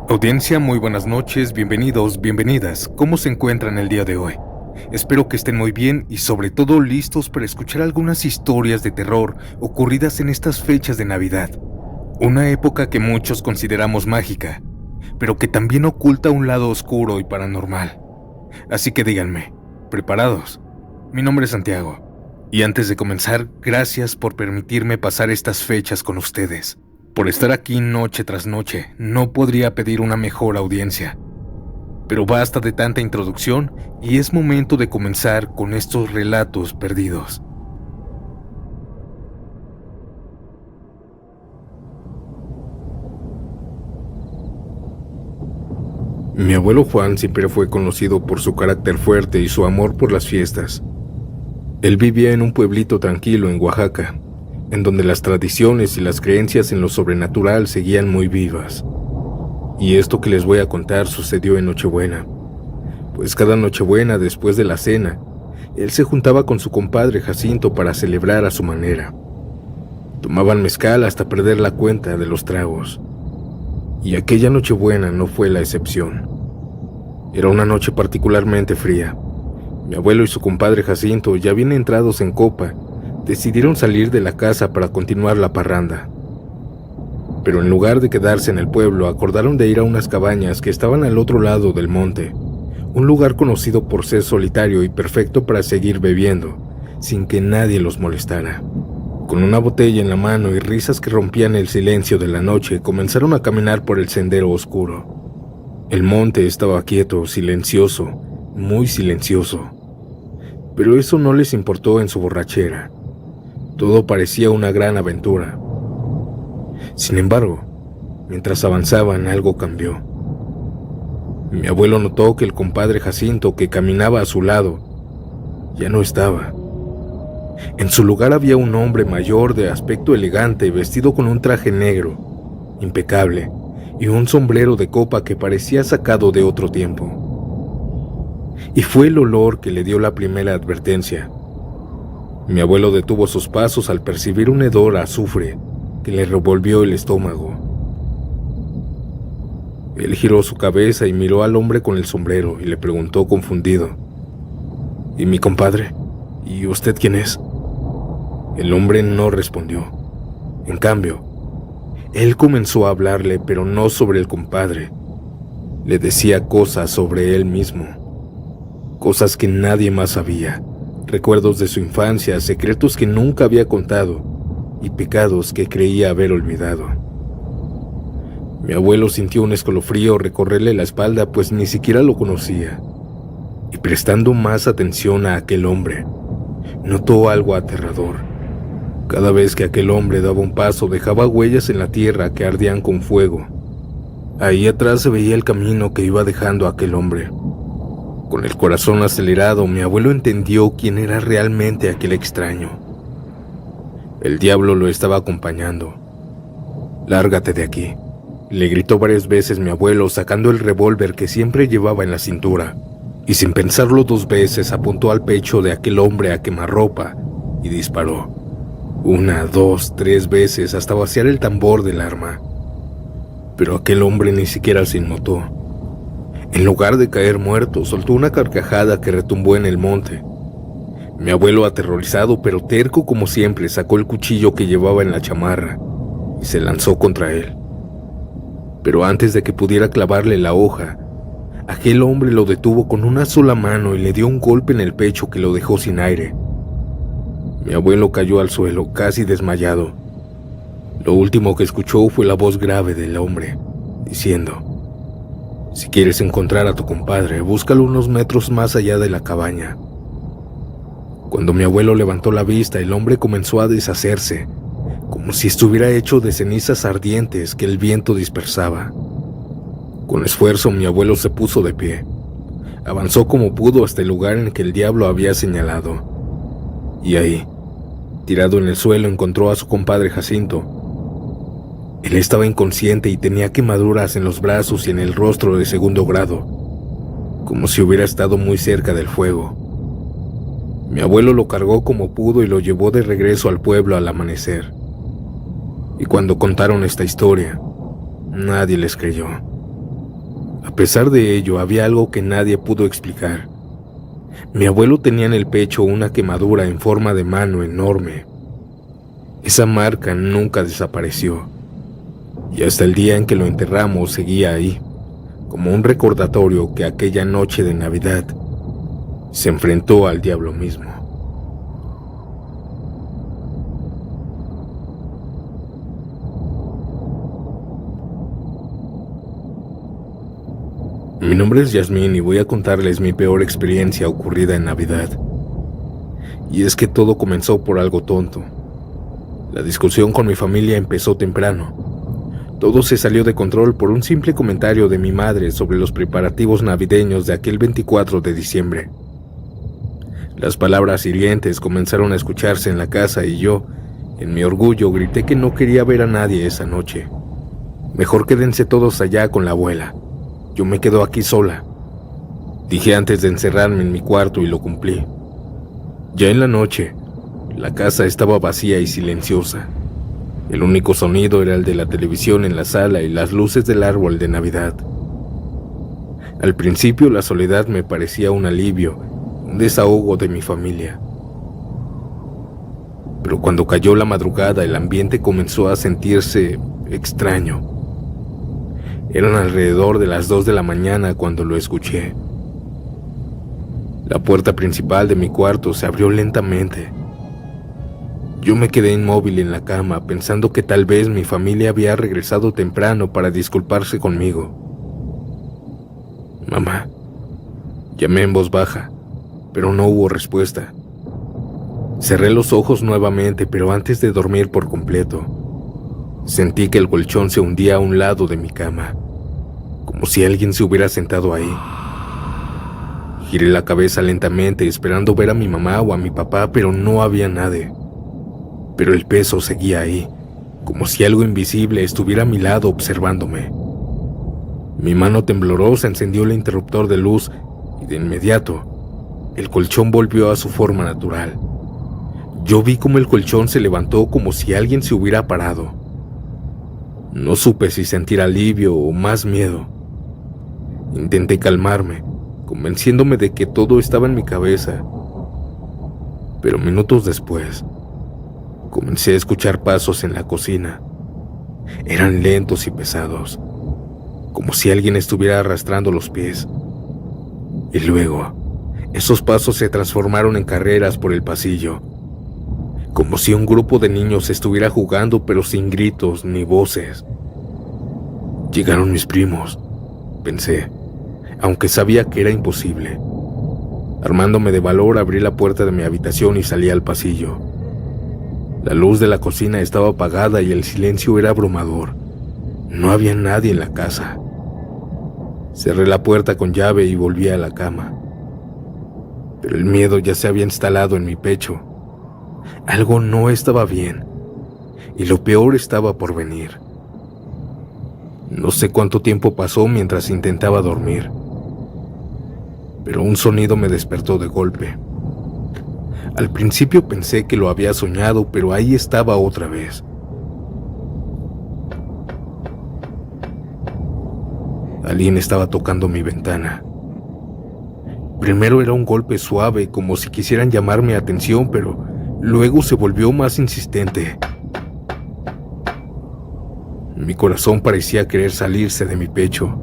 Audiencia, muy buenas noches, bienvenidos, bienvenidas. ¿Cómo se encuentran el día de hoy? Espero que estén muy bien y sobre todo listos para escuchar algunas historias de terror ocurridas en estas fechas de Navidad. Una época que muchos consideramos mágica, pero que también oculta un lado oscuro y paranormal. Así que díganme, ¿preparados? Mi nombre es Santiago, y antes de comenzar, gracias por permitirme pasar estas fechas con ustedes. Por estar aquí noche tras noche, no podría pedir una mejor audiencia. Pero basta de tanta introducción y es momento de comenzar con estos relatos perdidos. Mi abuelo Juan siempre fue conocido por su carácter fuerte y su amor por las fiestas. Él vivía en un pueblito tranquilo en Oaxaca, en donde las tradiciones y las creencias en lo sobrenatural seguían muy vivas. Y esto que les voy a contar sucedió en Nochebuena, pues cada Nochebuena después de la cena, él se juntaba con su compadre Jacinto para celebrar a su manera. Tomaban mezcal hasta perder la cuenta de los tragos. Y aquella Nochebuena no fue la excepción. Era una noche particularmente fría. Mi abuelo y su compadre Jacinto, ya bien entrados en copa, decidieron salir de la casa para continuar la parranda. Pero en lugar de quedarse en el pueblo, acordaron de ir a unas cabañas que estaban al otro lado del monte, un lugar conocido por ser solitario y perfecto para seguir bebiendo, sin que nadie los molestara. Con una botella en la mano y risas que rompían el silencio de la noche, comenzaron a caminar por el sendero oscuro. El monte estaba quieto, silencioso, muy silencioso. Pero eso no les importó en su borrachera. Todo parecía una gran aventura. Sin embargo, mientras avanzaban, algo cambió. Mi abuelo notó que el compadre Jacinto, que caminaba a su lado, ya no estaba. En su lugar había un hombre mayor de aspecto elegante, vestido con un traje negro, impecable, y un sombrero de copa que parecía sacado de otro tiempo. Y fue el olor que le dio la primera advertencia. Mi abuelo detuvo sus pasos al percibir un hedor a azufre que le revolvió el estómago. Él giró su cabeza y miró al hombre con el sombrero y le preguntó confundido: ¿Y mi compadre? ¿Y usted quién es? El hombre no respondió. En cambio, él comenzó a hablarle, pero no sobre el compadre. Le decía cosas sobre él mismo, cosas que nadie más sabía. Recuerdos de su infancia, secretos que nunca había contado y pecados que creía haber olvidado. Mi abuelo sintió un escalofrío recorrerle la espalda, pues ni siquiera lo conocía. Y prestando más atención a aquel hombre, notó algo aterrador. Cada vez que aquel hombre daba un paso, dejaba huellas en la tierra que ardían con fuego. Ahí atrás se veía el camino que iba dejando aquel hombre. Con el corazón acelerado, mi abuelo entendió quién era realmente aquel extraño. El diablo lo estaba acompañando. «Lárgate de aquí», le gritó varias veces mi abuelo, sacando el revólver que siempre llevaba en la cintura, y sin pensarlo dos veces apuntó al pecho de aquel hombre a quemarropa y disparó. 1, 2, 3 veces hasta vaciar el tambor del arma. Pero aquel hombre ni siquiera se inmutó. En lugar de caer muerto, soltó una carcajada que retumbó en el monte. Mi abuelo, aterrorizado pero terco como siempre, sacó el cuchillo que llevaba en la chamarra y se lanzó contra él. Pero antes de que pudiera clavarle la hoja, aquel hombre lo detuvo con una sola mano y le dio un golpe en el pecho que lo dejó sin aire. Mi abuelo cayó al suelo, casi desmayado. Lo último que escuchó fue la voz grave del hombre, diciendo: «Si quieres encontrar a tu compadre, búscalo unos metros más allá de la cabaña». Cuando mi abuelo levantó la vista, el hombre comenzó a deshacerse, como si estuviera hecho de cenizas ardientes que el viento dispersaba. Con esfuerzo, mi abuelo se puso de pie. Avanzó como pudo hasta el lugar en que el diablo había señalado. Y ahí, tirado en el suelo, encontró a su compadre Jacinto. Él estaba inconsciente y tenía quemaduras en los brazos y en el rostro de segundo grado, como si hubiera estado muy cerca del fuego. Mi abuelo lo cargó como pudo y lo llevó de regreso al pueblo al amanecer. Y cuando contaron esta historia, nadie les creyó. A pesar de ello, había algo que nadie pudo explicar. Mi abuelo tenía en el pecho una quemadura en forma de mano enorme. Esa marca nunca desapareció, y hasta el día en que lo enterramos seguía ahí, como un recordatorio que aquella noche de Navidad se enfrentó al diablo mismo. Mi nombre es Yasmín y voy a contarles mi peor experiencia ocurrida en Navidad. Y es que todo comenzó por algo tonto. La discusión con mi familia empezó temprano. Todo se salió de control por un simple comentario de mi madre sobre los preparativos navideños de aquel 24 de diciembre. Las palabras hirientes comenzaron a escucharse en la casa y yo, en mi orgullo, grité que no quería ver a nadie esa noche. Mejor quédense todos allá con la abuela. Yo me quedo aquí sola, dije antes de encerrarme en mi cuarto y lo cumplí. Ya en la noche, la casa estaba vacía y silenciosa. El único sonido era el de la televisión en la sala y las luces del árbol de Navidad. Al principio la soledad me parecía un alivio, un desahogo de mi familia. Pero cuando cayó la madrugada el ambiente comenzó a sentirse extraño. Eran alrededor de las 2 de la mañana cuando lo escuché. La puerta principal de mi cuarto se abrió lentamente. Yo me quedé inmóvil en la cama pensando que tal vez mi familia había regresado temprano para disculparse conmigo. Mamá, llamé en voz baja, pero no hubo respuesta. Cerré los ojos nuevamente, pero antes de dormir por completo, sentí que el colchón se hundía a un lado de mi cama, como si alguien se hubiera sentado ahí. Giré la cabeza lentamente esperando ver a mi mamá o a mi papá, pero no había nadie. Pero el peso seguía ahí, como si algo invisible estuviera a mi lado observándome. Mi mano temblorosa encendió el interruptor de luz y de inmediato, el colchón volvió a su forma natural. Yo vi cómo el colchón se levantó como si alguien se hubiera parado. No supe si sentir alivio o más miedo. Intenté calmarme, convenciéndome de que todo estaba en mi cabeza. Pero minutos después, comencé a escuchar pasos en la cocina. Eran lentos y pesados, como si alguien estuviera arrastrando los pies. Y luego, esos pasos se transformaron en carreras por el pasillo, como si un grupo de niños estuviera jugando pero sin gritos ni voces. Llegaron mis primos, pensé, aunque sabía que era imposible. Armándome de valor, abrí la puerta de mi habitación y salí al pasillo. La luz de la cocina estaba apagada y el silencio era abrumador. No había nadie en la casa. Cerré la puerta con llave y volví a la cama. Pero el miedo ya se había instalado en mi pecho. Algo no estaba bien, y lo peor estaba por venir. No sé cuánto tiempo pasó mientras intentaba dormir, pero un sonido me despertó de golpe. Al principio pensé que lo había soñado, pero ahí estaba otra vez. Alguien estaba tocando mi ventana. Primero era un golpe suave, como si quisieran llamar mi atención, pero luego se volvió más insistente. Mi corazón parecía querer salirse de mi pecho.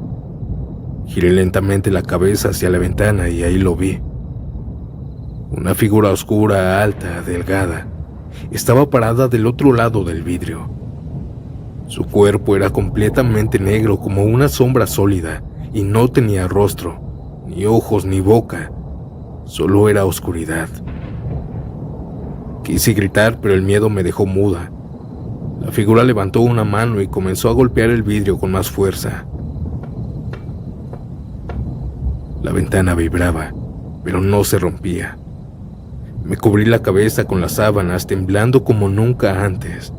Giré lentamente la cabeza hacia la ventana y ahí lo vi. Una figura oscura, alta, delgada, estaba parada del otro lado del vidrio. Su cuerpo era completamente negro como una sombra sólida y no tenía rostro, ni ojos ni boca, solo era oscuridad. Quise gritar, pero el miedo me dejó muda. La figura levantó una mano y comenzó a golpear el vidrio con más fuerza. La ventana vibraba, pero no se rompía. Me cubrí la cabeza con las sábanas, temblando como nunca antes.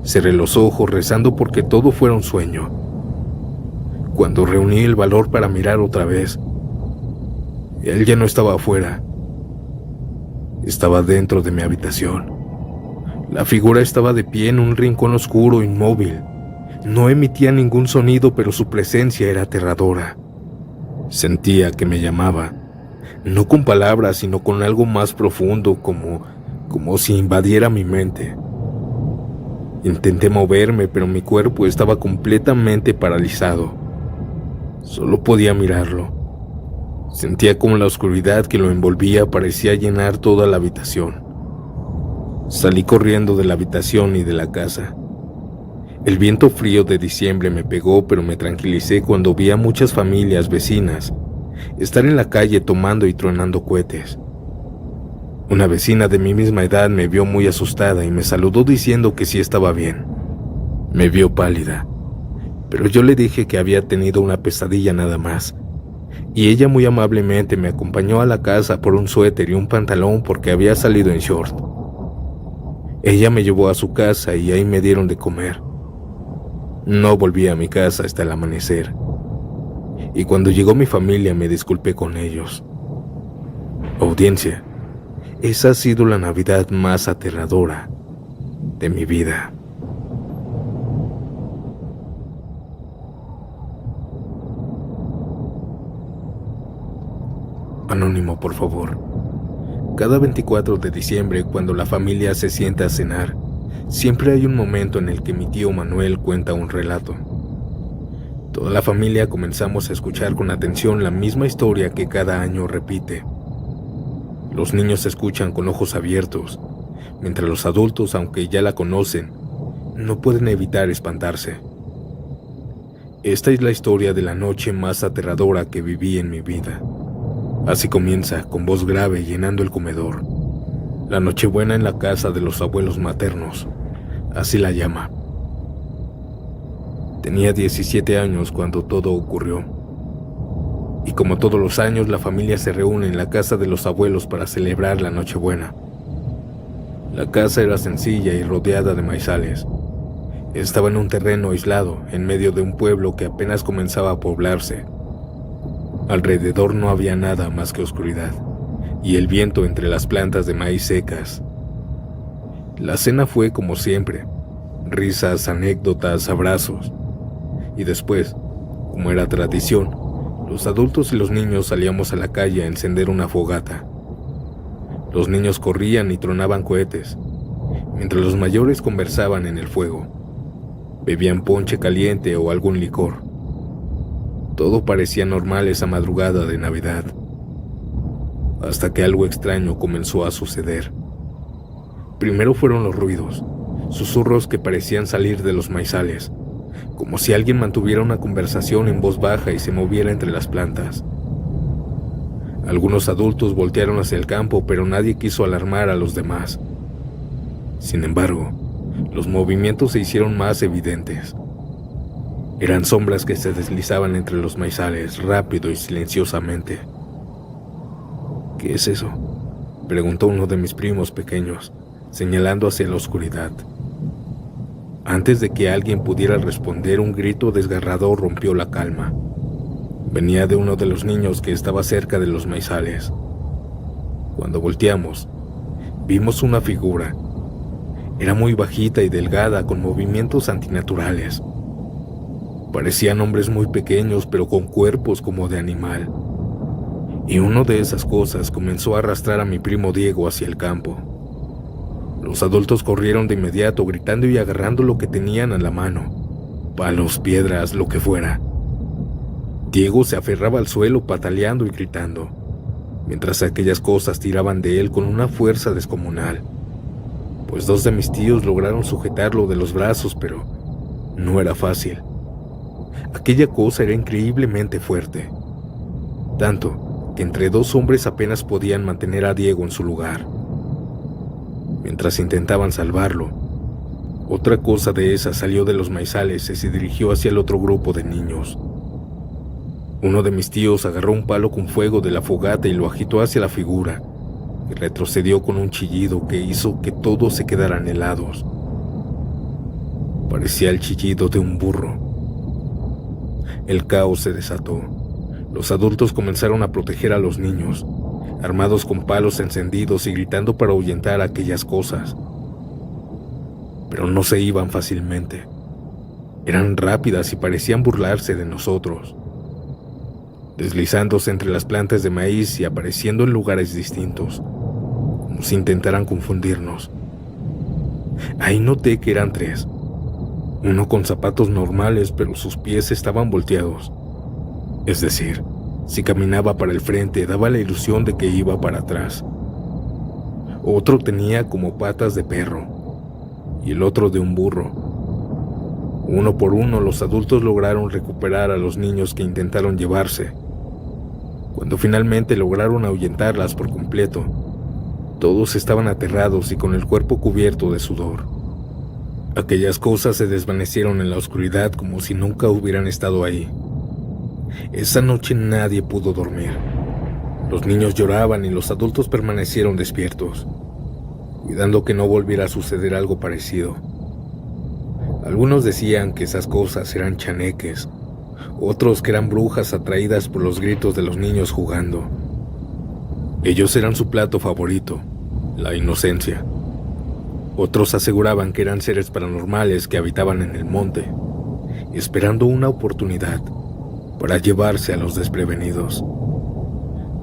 Cerré los ojos rezando porque todo fuera un sueño. Cuando reuní el valor para mirar otra vez, él ya no estaba afuera. Estaba dentro de mi habitación. La figura estaba de pie en un rincón oscuro, inmóvil, No emitía ningún sonido, pero su presencia era aterradora. Sentía que me llamaba, no con palabras, sino con algo más profundo, como si invadiera mi mente. Intenté moverme, pero mi cuerpo estaba completamente paralizado. Solo podía mirarlo. Sentía como la oscuridad que lo envolvía parecía llenar toda la habitación. Salí corriendo de la habitación y de la casa. El viento frío de diciembre me pegó, pero me tranquilicé cuando vi a muchas familias vecinas estar en la calle tomando y tronando cohetes. Una vecina de mi misma edad me vio muy asustada y me saludó diciendo que sí estaba bien. Me vio pálida, pero yo le dije que había tenido una pesadilla nada más, y ella muy amablemente me acompañó a la casa por un suéter y un pantalón porque había salido en short. Ella me llevó a su casa y ahí me dieron de comer. No volví a mi casa hasta el amanecer, y cuando llegó mi familia me disculpé con ellos. Audiencia, esa ha sido la Navidad más aterradora de mi vida. Anónimo, por favor. Cada 24 de diciembre, cuando la familia se sienta a cenar, siempre hay un momento en el que mi tío Manuel cuenta un relato. Toda la familia comenzamos a escuchar con atención la misma historia que cada año repite. Los niños escuchan con ojos abiertos, mientras los adultos, aunque ya la conocen, no pueden evitar espantarse. Esta es la historia de la noche más aterradora que viví en mi vida. Así comienza, con voz grave, llenando el comedor. La Nochebuena en la casa de los abuelos maternos, así la llama. Tenía 17 años cuando todo ocurrió. Y como todos los años, la familia se reúne en la casa de los abuelos para celebrar la Nochebuena. La casa era sencilla y rodeada de maizales. Estaba en un terreno aislado, en medio de un pueblo que apenas comenzaba a poblarse. Alrededor no había nada más que oscuridad, y el viento entre las plantas de maíz secas. La cena fue como siempre, risas, anécdotas, abrazos. Y después, como era tradición, los adultos y los niños salíamos a la calle a encender una fogata. Los niños corrían y tronaban cohetes, mientras los mayores conversaban en el fuego. Bebían ponche caliente o algún licor. Todo parecía normal esa madrugada de Navidad, hasta que algo extraño comenzó a suceder. Primero fueron los ruidos, susurros que parecían salir de los maizales, como si alguien mantuviera una conversación en voz baja y se moviera entre las plantas. Algunos adultos voltearon hacia el campo, pero nadie quiso alarmar a los demás. Sin embargo, los movimientos se hicieron más evidentes. Eran sombras que se deslizaban entre los maizales, rápido y silenciosamente. ¿Qué es eso?, preguntó uno de mis primos pequeños, señalando hacia la oscuridad. Antes de que alguien pudiera responder, un grito desgarrador rompió la calma. Venía de uno de los niños que estaba cerca de los maizales. Cuando volteamos, vimos una figura. Era muy bajita y delgada, con movimientos antinaturales. Parecían hombres muy pequeños, pero con cuerpos como de animal. Y uno de esas cosas comenzó a arrastrar a mi primo Diego hacia el campo. Los adultos corrieron de inmediato, gritando y agarrando lo que tenían a la mano: palos, piedras, lo que fuera. Diego se aferraba al suelo, pataleando y gritando, mientras aquellas cosas tiraban de él con una fuerza descomunal. Pues dos de mis tíos lograron sujetarlo de los brazos, pero no era fácil. Aquella cosa era increíblemente fuerte, tanto que entre dos hombres apenas podían mantener a Diego en su lugar. Mientras intentaban salvarlo, otra cosa de esa salió de los maizales y se dirigió hacia el otro grupo de niños. Uno de mis tíos agarró un palo con fuego de la fogata y lo agitó hacia la figura, que retrocedió con un chillido que hizo que todos se quedaran helados. Parecía el chillido de un burro. El caos se desató. Los adultos comenzaron a proteger a los niños, armados con palos encendidos y gritando para ahuyentar a aquellas cosas. Pero no se iban fácilmente. Eran rápidas y parecían burlarse de nosotros, deslizándose entre las plantas de maíz y apareciendo en lugares distintos, como si intentaran confundirnos. Ahí noté que eran tres, uno con zapatos normales pero sus pies estaban volteados, es decir, si caminaba para el frente daba la ilusión de que iba para atrás. Otro tenía como patas de perro y el otro de un burro. Uno por uno los adultos lograron recuperar a los niños que intentaron llevarse. Cuando finalmente lograron ahuyentarlas por completo, todos estaban aterrados y con el cuerpo cubierto de sudor. Aquellas cosas se desvanecieron en la oscuridad como si nunca hubieran estado ahí. Esa noche nadie pudo dormir. Los niños lloraban y los adultos permanecieron despiertos, cuidando que no volviera a suceder algo parecido. Algunos decían que esas cosas eran chaneques, otros que eran brujas atraídas por los gritos de los niños jugando. Ellos eran su plato favorito, la inocencia. Otros aseguraban que eran seres paranormales que habitaban en el monte, esperando una oportunidad para llevarse a los desprevenidos.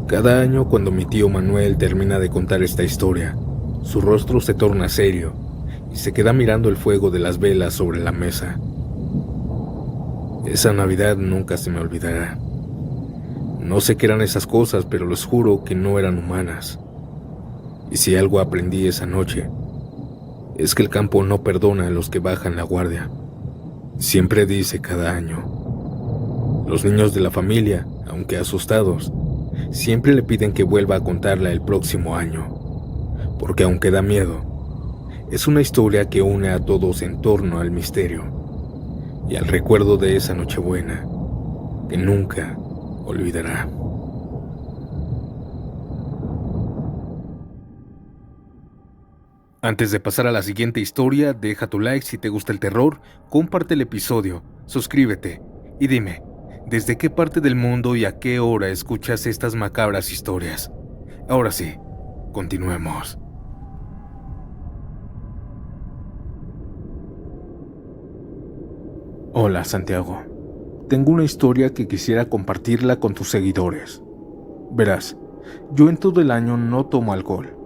Cada año, cuando mi tío Manuel termina de contar esta historia, su rostro se torna serio y se queda mirando el fuego de las velas sobre la mesa. Esa Navidad nunca se me olvidará. No sé qué eran esas cosas, pero les juro que no eran humanas. Y si algo aprendí esa noche, es que el campo no perdona a los que bajan la guardia. Siempre dice cada año. Los niños de la familia, aunque asustados, siempre le piden que vuelva a contarla el próximo año, porque aunque da miedo, es una historia que une a todos en torno al misterio y al recuerdo de esa Nochebuena que nunca olvidará. Antes de pasar a la siguiente historia, deja tu like si te gusta el terror, comparte el episodio, suscríbete y dime, ¿desde qué parte del mundo y a qué hora escuchas estas macabras historias? Ahora sí, continuemos. Hola, Santiago. Tengo una historia que quisiera compartirla con tus seguidores. Verás, yo en todo el año no tomo alcohol,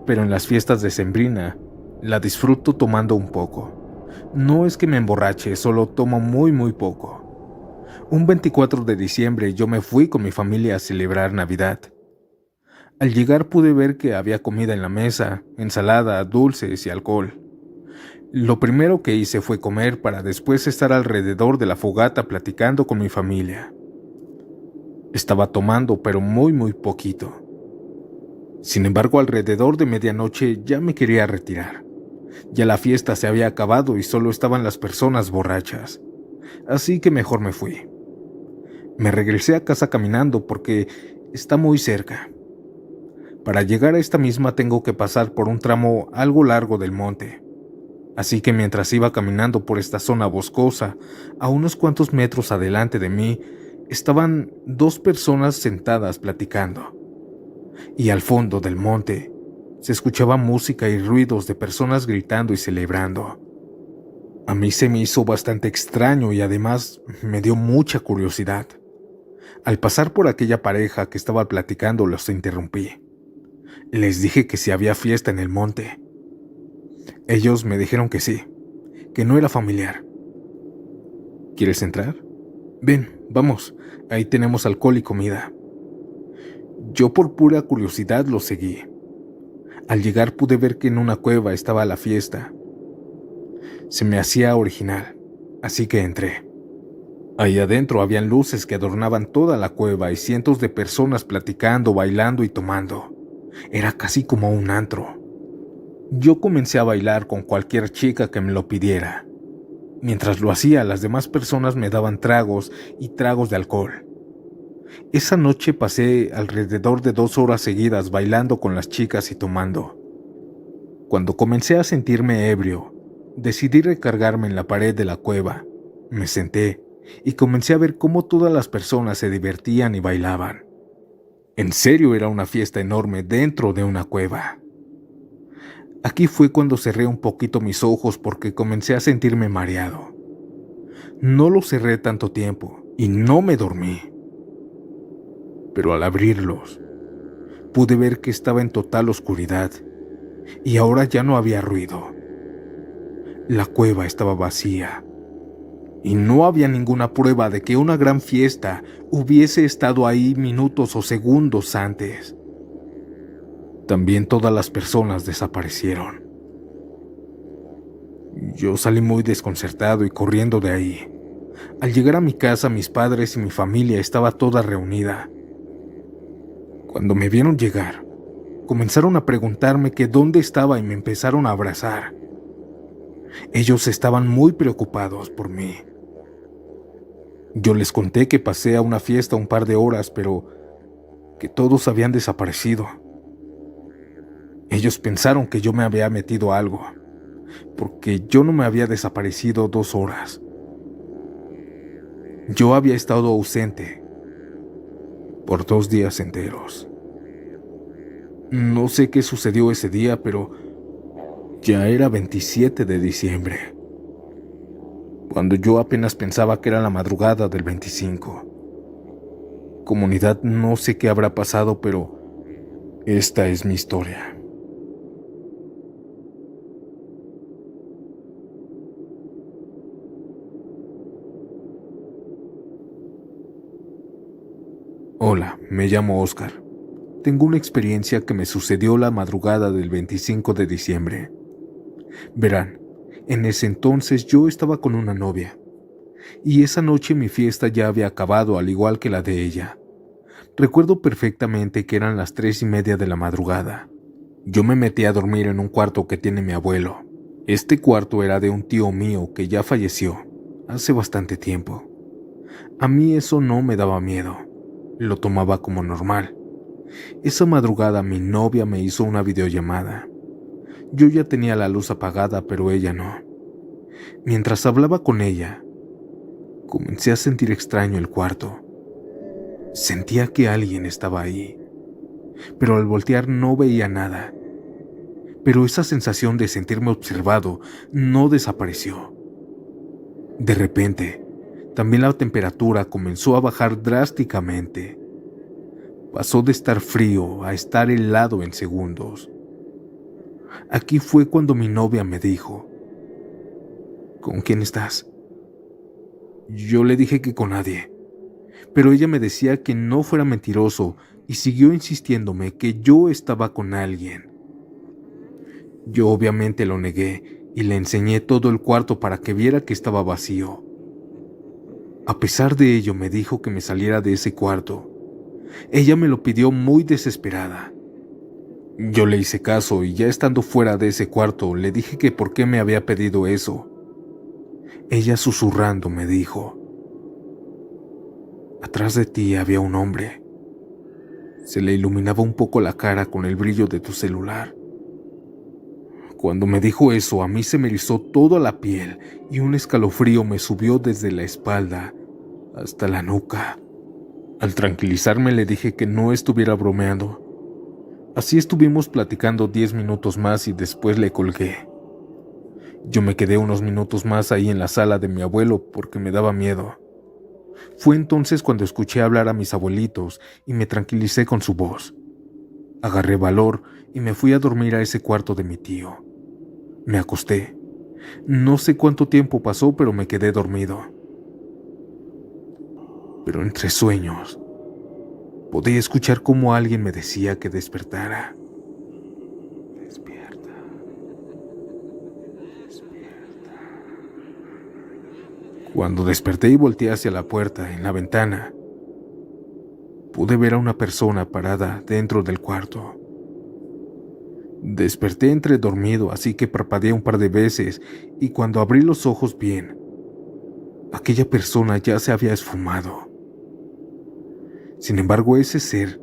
pero en las fiestas decembrina la disfruto tomando un poco. No es que me emborrache, solo tomo muy poco. Un 24 de diciembre yo me fui con mi familia a celebrar Navidad. Al llegar pude ver que había comida en la mesa, ensalada, dulces y alcohol. Lo primero que hice fue comer para después estar alrededor de la fogata platicando con mi familia. Estaba tomando, pero muy poquito. Sin embargo, alrededor de medianoche ya me quería retirar. Ya la fiesta se había acabado y solo estaban las personas borrachas. Así que mejor me fui. Me regresé a casa caminando porque está muy cerca. Para llegar a esta misma tengo que pasar por un tramo algo largo del monte. Así que mientras iba caminando por esta zona boscosa, a unos cuantos metros adelante de mí, estaban dos personas sentadas platicando. Y al fondo del monte se escuchaba música y ruidos de personas gritando y celebrando. A mí se me hizo bastante extraño y además me dio mucha curiosidad. Al pasar por aquella pareja que estaba platicando, los interrumpí. Les dije que si había fiesta en el monte. Ellos me dijeron que sí, que no era familiar. ¿Quieres entrar? Ven, vamos, ahí tenemos alcohol y comida. Yo por pura curiosidad los seguí. Al llegar pude ver que en una cueva estaba la fiesta. Se me hacía original, así que entré. Ahí adentro habían luces que adornaban toda la cueva y cientos de personas platicando, bailando y tomando. Era casi como un antro. Yo comencé a bailar con cualquier chica que me lo pidiera. Mientras lo hacía, las demás personas me daban tragos y tragos de alcohol. Esa noche pasé alrededor de 2 horas seguidas bailando con las chicas y tomando. Cuando comencé a sentirme ebrio, decidí recargarme en la pared de la cueva. Me senté y comencé a ver cómo todas las personas se divertían y bailaban. En serio, era una fiesta enorme dentro de una cueva. Aquí fue cuando cerré un poquito mis ojos porque comencé a sentirme mareado. No los cerré tanto tiempo y no me dormí. Pero al abrirlos, pude ver que estaba en total oscuridad y ahora ya no había ruido. La cueva estaba vacía y no había ninguna prueba de que una gran fiesta hubiese estado ahí minutos o segundos antes. También todas las personas desaparecieron. Yo salí muy desconcertado y corriendo de ahí. Al llegar a mi casa, mis padres y mi familia estaba toda reunida. Cuando me vieron llegar, comenzaron a preguntarme que dónde estaba y me empezaron a abrazar. Ellos estaban muy preocupados por mí. Yo les conté que pasé a una fiesta un par de horas, pero que todos habían desaparecido. Ellos pensaron que yo me había metido a algo, porque yo no me había desaparecido 2 horas. Yo había estado ausente por 2 días enteros. No sé qué sucedió ese día, pero ya era 27 de diciembre, cuando yo apenas pensaba que era la madrugada del 25. Comunidad, no sé qué habrá pasado, pero esta es mi historia. Hola, me llamo Oscar. Tengo una experiencia que me sucedió la madrugada del 25 de diciembre. Verán, en ese entonces yo estaba con una novia, y esa noche mi fiesta ya había acabado al igual que la de ella. Recuerdo perfectamente que eran las 3:30 de la madrugada. Yo me metí a dormir en un cuarto que tiene mi abuelo. Este cuarto era de un tío mío que ya falleció hace bastante tiempo. A mí eso no me daba miedo, lo tomaba como normal. Esa madrugada mi novia me hizo una videollamada. Yo ya tenía la luz apagada, pero ella no. Mientras hablaba con ella, comencé a sentir extraño el cuarto. Sentía que alguien estaba ahí, pero al voltear no veía nada. Pero esa sensación de sentirme observado no desapareció. De repente, también la temperatura comenzó a bajar drásticamente. Pasó de estar frío a estar helado en segundos. Aquí fue cuando mi novia me dijo: ¿con quién estás? Yo le dije que con nadie, pero ella me decía que no fuera mentiroso y siguió insistiéndome que yo estaba con alguien. Yo obviamente lo negué y le enseñé todo el cuarto para que viera que estaba vacío. A pesar de ello, me dijo que me saliera de ese cuarto. Ella me lo pidió muy desesperada. Yo le hice caso y ya estando fuera de ese cuarto le dije que por qué me había pedido eso. Ella susurrando me dijo: atrás de ti había un hombre. Se le iluminaba un poco la cara con el brillo de tu celular. Cuando me dijo eso, a mí se me erizó toda la piel y un escalofrío me subió desde la espalda hasta la nuca. Al tranquilizarme le dije que no estuviera bromeando. Así estuvimos platicando 10 minutos más y después le colgué. Yo me quedé unos minutos más ahí en la sala de mi abuelo porque me daba miedo. Fue entonces cuando escuché hablar a mis abuelitos y me tranquilicé con su voz. Agarré valor y me fui a dormir a ese cuarto de mi tío. Me acosté. No sé cuánto tiempo pasó, pero me quedé dormido. Pero entre sueños, podía escuchar cómo alguien me decía que despertara. Despierta, despierta. Cuando desperté y volteé hacia la puerta, en la ventana, pude ver a una persona parada dentro del cuarto. Desperté entre dormido, así que parpadeé un par de veces y cuando abrí los ojos bien, aquella persona ya se había esfumado. Sin embargo, ese ser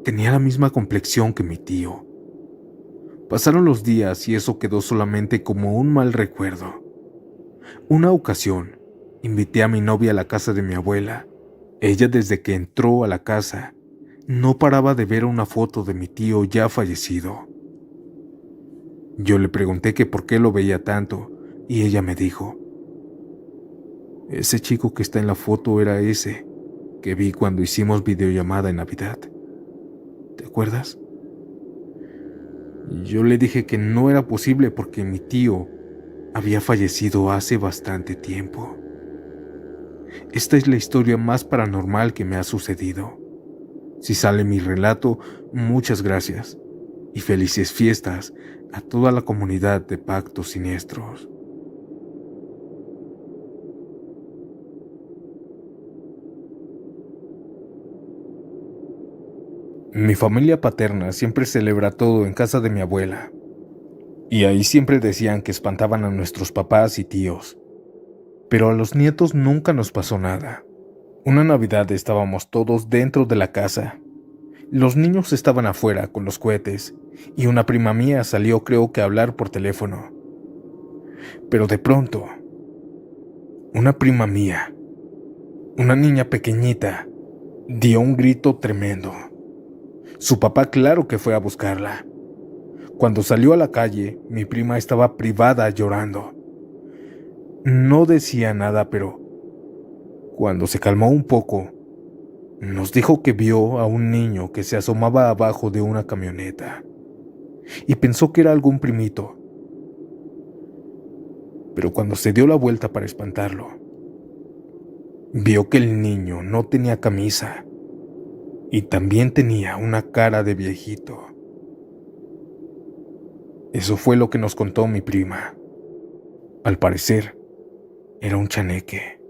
tenía la misma complexión que mi tío. Pasaron los días y eso quedó solamente como un mal recuerdo. Una ocasión, invité a mi novia a la casa de mi abuela. Ella, desde que entró a la casa, no paraba de ver una foto de mi tío ya fallecido. Yo le pregunté que por qué lo veía tanto y ella me dijo: Ese chico que está en la foto era ese que vi cuando hicimos videollamada en Navidad. ¿Te acuerdas? Yo le dije que no era posible porque mi tío había fallecido hace bastante tiempo. Esta es la historia más paranormal que me ha sucedido. Si sale mi relato, muchas gracias y felices fiestas a toda la comunidad de Pactos Siniestros. Mi familia paterna siempre celebra todo en casa de mi abuela, y ahí siempre decían que espantaban a nuestros papás y tíos, pero a los nietos nunca nos pasó nada. Una Navidad estábamos todos dentro de la casa. Los niños estaban afuera con los cohetes y una prima mía salió, creo que a hablar por teléfono. Pero de pronto, una prima mía, una niña pequeñita, dio un grito tremendo. Su papá claro que fue a buscarla. Cuando salió a la calle, mi prima estaba privada llorando. No decía nada, pero cuando se calmó un poco, nos dijo que vio a un niño que se asomaba abajo de una camioneta y pensó que era algún primito. Pero cuando se dio la vuelta para espantarlo, vio que el niño no tenía camisa y también tenía una cara de viejito. Eso fue lo que nos contó mi prima. Al parecer, era un chaneque.